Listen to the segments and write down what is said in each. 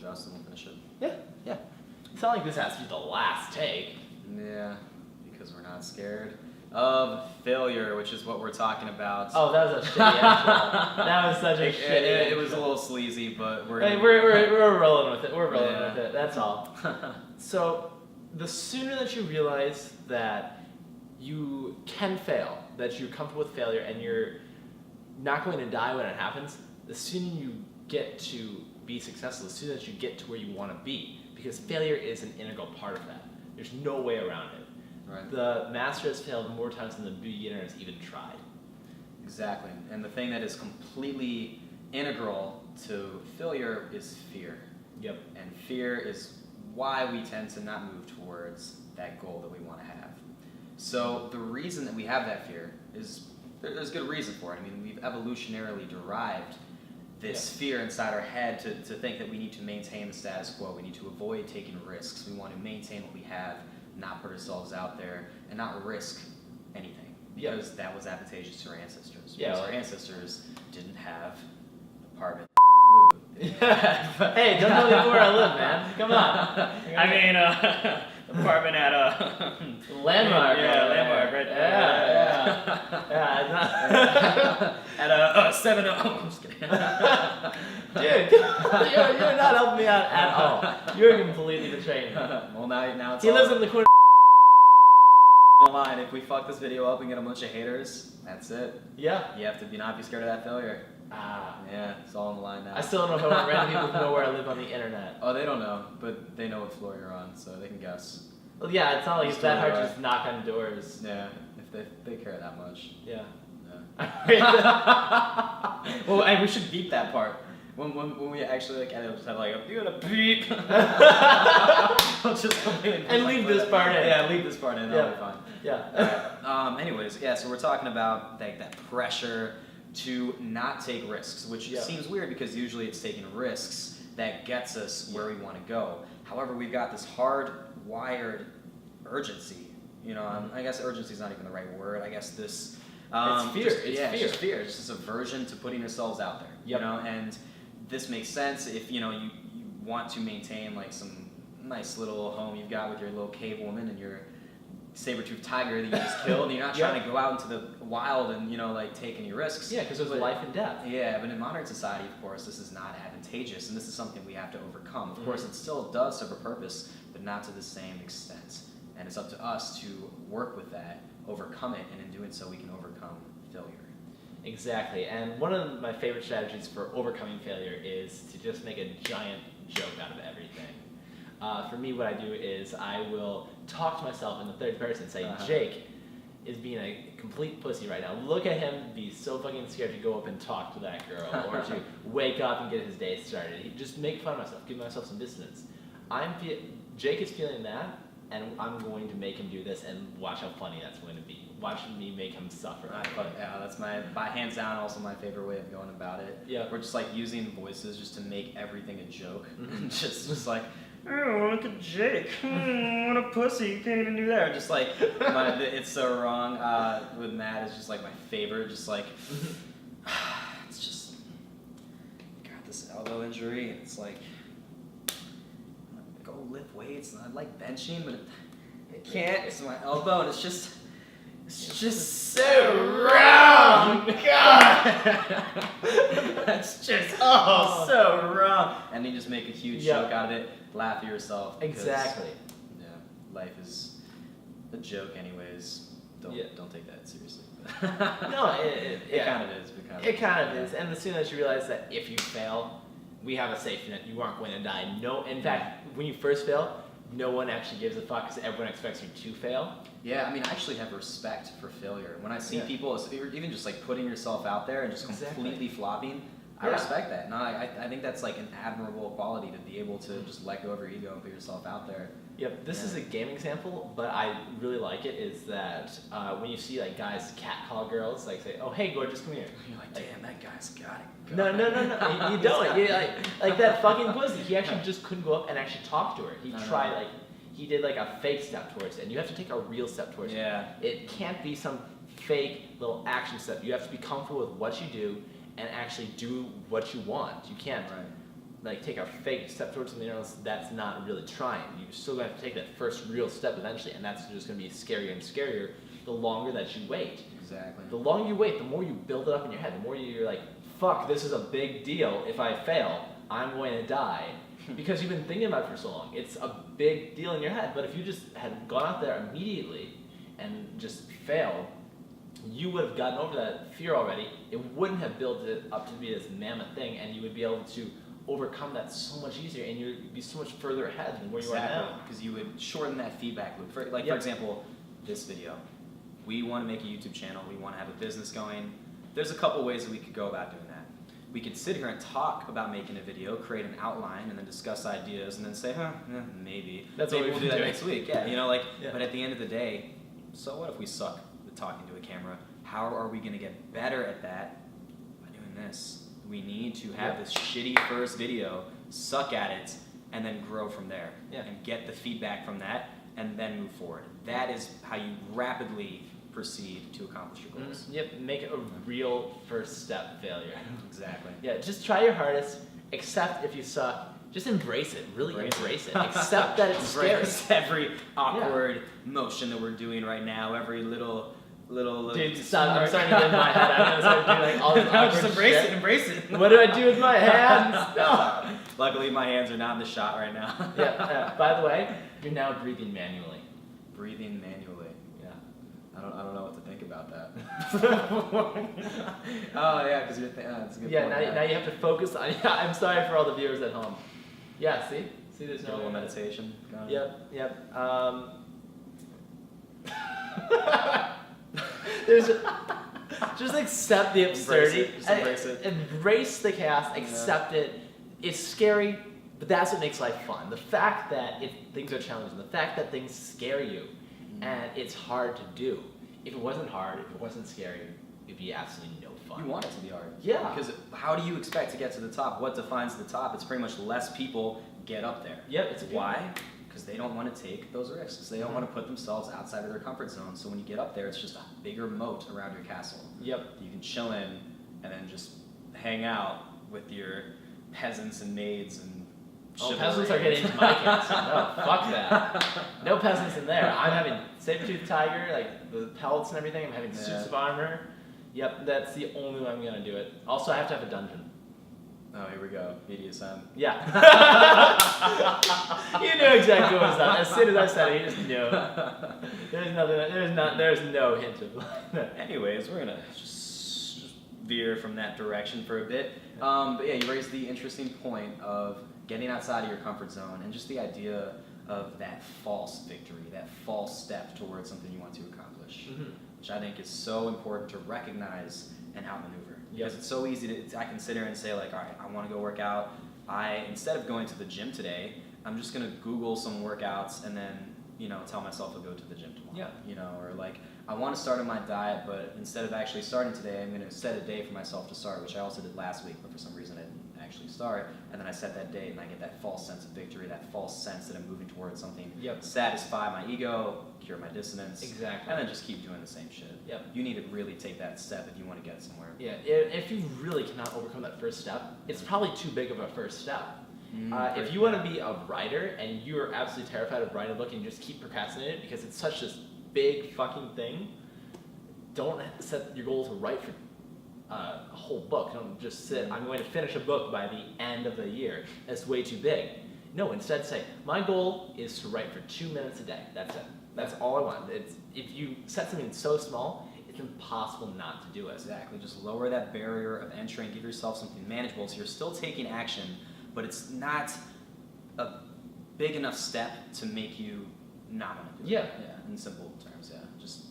adjust and we'll finish it. Yeah. It's not like this has to be the last take. Yeah, because we're not scared of failure, which is what we're talking about. Oh, that was a shitty intro. That was such a shitty It was a little sleazy, but we're rolling with it. We're rolling with it. That's all. So, the sooner that you realize that you can fail, that you're comfortable with failure, and you're not going to die when it happens, the sooner you get to be successful, the sooner that you get to where you want to be. Because failure is an integral part of that. There's no way around it. Right. The master has failed more times than the beginner has even tried. Exactly. And the thing that is completely integral to failure is fear. Yep. And fear is why we tend to not move towards that goal that we want to have. So the reason that we have that fear is, there's good reason for it. I mean, we've evolutionarily derived this fear inside our head to think that we need to maintain the status quo. We need to avoid taking risks. We want to maintain what we have, not put ourselves out there, and not risk anything. Because that was advantageous to our ancestors. Because our ancestors didn't have apartment. Hey, don't tell me where I live, man. Come on. I mean, apartment at a Landmark. Landmark, right? Yeah, it's not. At a 7. I'm just kidding. Dude, you're not helping me out at all. You're completely betraying me. Well, now it's He lives in the corner. online. If we fuck this video up and get a bunch of haters, that's it. Yeah. You have to not be scared of that failure. Yeah, it's all on the line now. I still don't know if I want random people to know where I live on the internet. Oh, they don't know, but they know what floor you're on, so they can guess. Well, yeah, it's not like it's that hard to just knock on doors. Yeah, if they care that much. Yeah. Well, and we should beep that part. When we actually like edit, we'll just have like a, you're gonna beep. We'll just completely and leave this part in. Yeah, leave this part in. That'll be fine. Yeah. Anyways, yeah. So we're talking about that pressure to not take risks, which seems weird because usually it's taking risks that gets us where we want to go. However, we've got this hardwired urgency. You know, I guess urgency is not even the right word. I guess this. It's fear. It's just fear. It's just aversion to putting yourselves out there. Yep. You know, and this makes sense if you want to maintain like some nice little home you've got with your little cave woman and your saber-toothed tiger that you just killed. And you're not trying to go out into the wild and like take any risks. Yeah, because there's a life and death. Yeah, but in modern society, of course, this is not advantageous, and this is something we have to overcome. Of course, it still does serve a purpose, but not to the same extent. And it's up to us to work with that, overcome it, and in doing so, we can overcome failure. Exactly, and one of my favorite strategies for overcoming failure is to just make a giant joke out of everything. For me, what I do is I will talk to myself in the third person, say, Jake is being a complete pussy right now. Look at him be so fucking scared to go up and talk to that girl, or to wake up and get his day started. Just make fun of myself, give myself some distance. Jake is feeling that, and I'm going to make him do this, and watch how funny that's going to be. Watch me make him suffer. Yeah, that's by hands down also my favorite way of going about it. Yeah. We're just like using voices just to make everything a joke. just like, oh, look at Jake. What a pussy. You can't even do that. Just like, it's so wrong. With Matt, it's just like my favorite. Just like, it's just, got this elbow injury, and it's like, go lift weights, and I like benching, but it can't. It's my elbow, and it's just so wrong. God, that's just so wrong. And you just make a huge joke out of it. Laugh at yourself. Exactly. Yeah, life is a joke, anyways. Don't take that seriously. No, it kind of is. It kind of is. And the sooner that you realize that if you fail, we have a safety net. You aren't going to die. No, in fact, when you first fail, no one actually gives a fuck because everyone expects you to fail. Yeah, I mean, I actually have respect for failure. When I see people, even just like putting yourself out there and just completely flopping, I respect that. And I think that's like an admirable quality to be able to just let go of your ego and put yourself out there. Yep, this is a game example, but I really like it, is that when you see like guys catcall girls, like say, oh hey gorgeous, come here. You're like, damn, that guy's got it. No, you don't. You like that fucking pussy. He actually just couldn't go up and actually talk to her. He tried he did like a fake step towards it, and you have to take a real step towards it. It can't be some fake little action step. You have to be comfortable with what you do and actually do what you want. You can't like take a fake step towards something else, that's not really trying. You still have to take that first real step eventually, and that's just going to be scarier and scarier the longer that you wait. Exactly. The longer you wait, the more you build it up in your head, the more you're like, fuck, this is a big deal. If I fail, I'm going to die. Because you've been thinking about it for so long. It's a big deal in your head. But if you just had gone out there immediately and just failed, you would have gotten over that fear already. It wouldn't have built it up to be this mammoth thing, and you would be able to overcome that so much easier, and you'd be so much further ahead than where you are now. Because you would shorten that feedback loop. For Yep. example, this video. We want to make a YouTube channel. We want to have a business going. There's a couple ways that we could go about doing that. We could sit here and talk about making a video, create an outline, and then discuss ideas, and then say, maybe. That's maybe what we'll we've do that been next week. Yeah, you know, like. Yeah. But at the end of the day, so what if we suck at talking to a camera? How are we going to get better at that? By doing this. We need to have this shitty first video, suck at it, and then grow from there. Yeah. And get the feedback from that, and then move forward. That is how you rapidly proceed to accomplish your goals. Yep, make it a real first step failure. Exactly. Yeah, just try your hardest, accept if you suck, just embrace it, really embrace it. Accept that it's scary. Embrace every awkward motion that we're doing right now, every little Dude, stop, I'm starting to get in my head. I'm going to start doing like all this awkward just embrace shit. it, embrace it. What do I do with my hands? No. Luckily, my hands are not in the shot right now. Yeah, by the way, you're now breathing manually. Breathing manually. Yeah. I don't know what to think about that. Oh yeah, because you're it's a good Yeah, point. now you have to focus on. Yeah, I'm sorry for all the viewers at home. Yeah, see, there's Do a no little meditation. Going. Yep. There's just accept the absurdity. Just embrace it. Embrace the chaos. Accept it. It's scary, but that's what makes life fun. The fact that things are challenging, the fact that things scare you, and it's hard to do. If it wasn't hard, if it wasn't scary, it'd be absolutely no fun. You want it to be hard. Yeah. Because how do you expect to get to the top? What defines the top? It's pretty much less people get up there. Yep, it's a good Why? Because they don't want to take those risks. They don't want to put themselves outside of their comfort zone. So when you get up there, it's just a bigger moat around your castle. Yep. You can chill in and then just hang out with your peasants and maids and chivalry. Peasants are getting into my castle. No, fuck that. No peasants in there. I'm having saber-toothed tiger, like the pelts and everything. I'm having suits of armor. Yep, that's the only way I'm gonna do it. Also, I have to have a dungeon. Oh, here we go. BDSM. Yeah. You knew exactly what was up. As soon as I said it, you just knew. There's no hint of that. Anyways, we're gonna just veer from that direction for a bit. But yeah, you raised the interesting point of getting outside of your comfort zone and just the idea of that false victory, that false step towards something you want to accomplish, which I think is so important to recognize and outmaneuver. Because it's so easy to, I can sit here and say like, all right, I want to go work out. Instead of going to the gym today, I'm just gonna Google some workouts and then, tell myself I'll go to the gym tomorrow. Yeah. Or like, I want to start on my diet, but instead of actually starting today, I'm gonna set a day for myself to start, which I also did last week, but for some reason I didn't actually start. And then I set that date and I get that false sense of victory, that false sense that I'm moving towards something. Satisfy my ego, cure my dissonance. Exactly. And then just keep doing the same shit. You need to really take that step if you want to get somewhere. Yeah, if you really cannot overcome that first step, it's probably too big of a first step. If you want to be a writer and you're absolutely terrified of writing a book and you just keep procrastinating because it's such this big fucking thing, don't set your goal to write for a whole book. Don't just say, I'm going to finish a book by the end of the year. That's way too big. No, instead say, my goal is to write for 2 minutes a day. That's it. That's all I want. If you set something so small, it's impossible not to do it. Exactly. Just lower that barrier of entry and give yourself something manageable so you're still taking action, but it's not a big enough step to make you not want to do it. Yeah, in simple terms, Just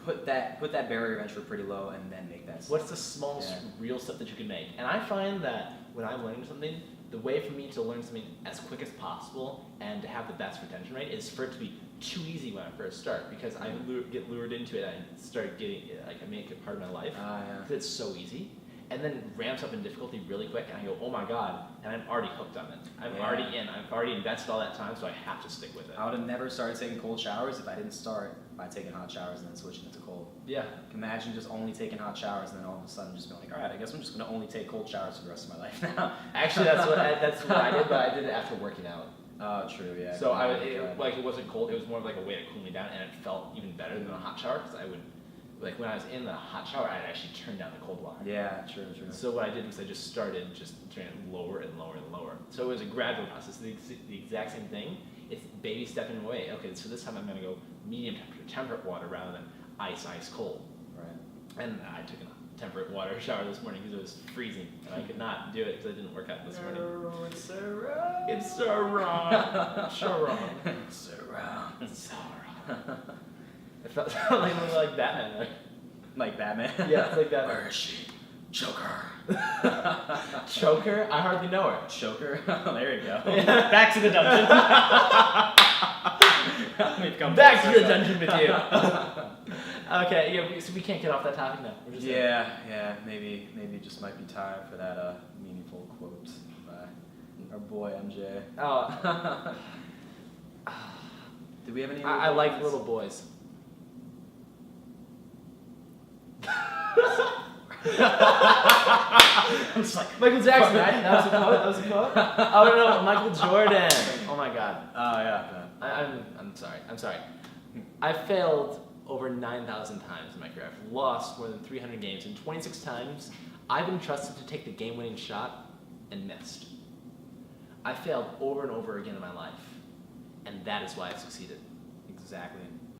put that barrier of entry pretty low and then make that step. What's the smallest real step that you can make? And I find that when I'm learning something, the way for me to learn something as quick as possible and to have the best retention rate is for it to be too easy when I first start, because I get lured into it and start getting I make it part of my life because it's so easy. and then ramps up in difficulty really quick, and I go, oh my god, and I'm already hooked on it. I'm Yeah. already in. I've already invested all that time, so I have to stick with it. I would have never started taking cold showers if I didn't start by taking hot showers and then switching it to cold. Yeah. Imagine just only taking hot showers and then all of a sudden just being like, all right, I guess I'm just going to only take cold showers for the rest of my life now. Actually, that's what I did, but I did it after working out. Oh, true, yeah. So it wasn't cold. It was more of like a way to cool me down, and it felt even better than a hot shower because I would, like when I was in the hot shower, I'd actually turn down the cold water. Yeah, true. So what I did was I just started just turning it lower and lower and lower. So it was a gradual process. The exact same thing. It's baby stepping away. Okay, so this time I'm gonna go medium temperature, temperate water rather than ice cold. Right. And I took a temperate water shower this morning because it was freezing, and I could not do it because I didn't work out this morning. No, it's so wrong. It's so wrong. So wrong. It's so wrong. It's so wrong. It felt like Batman there. Like Batman? Yeah, it's like that. Where is she? Choker. Choker? I hardly know her. Choker? There you go. Yeah. Back to the dungeon. We've come Back full to the circle. dungeon with you. Okay, yeah, so we can't get off that topic now. We're just Yeah, maybe it just might be time for that meaningful quote by our boy MJ. Oh, Did we have any? I like ones? little boys. I'm just like, Michael Jackson, fuck. right? That was a quote? Oh no, Michael Jordan. Oh my god. Oh yeah. I'm sorry. I failed over 9,000 times in my career. I've lost more than 300 games, and 26 times I've been trusted to take the game-winning shot and missed. I failed over and over again in my life, and that is why I've succeeded. Exactly.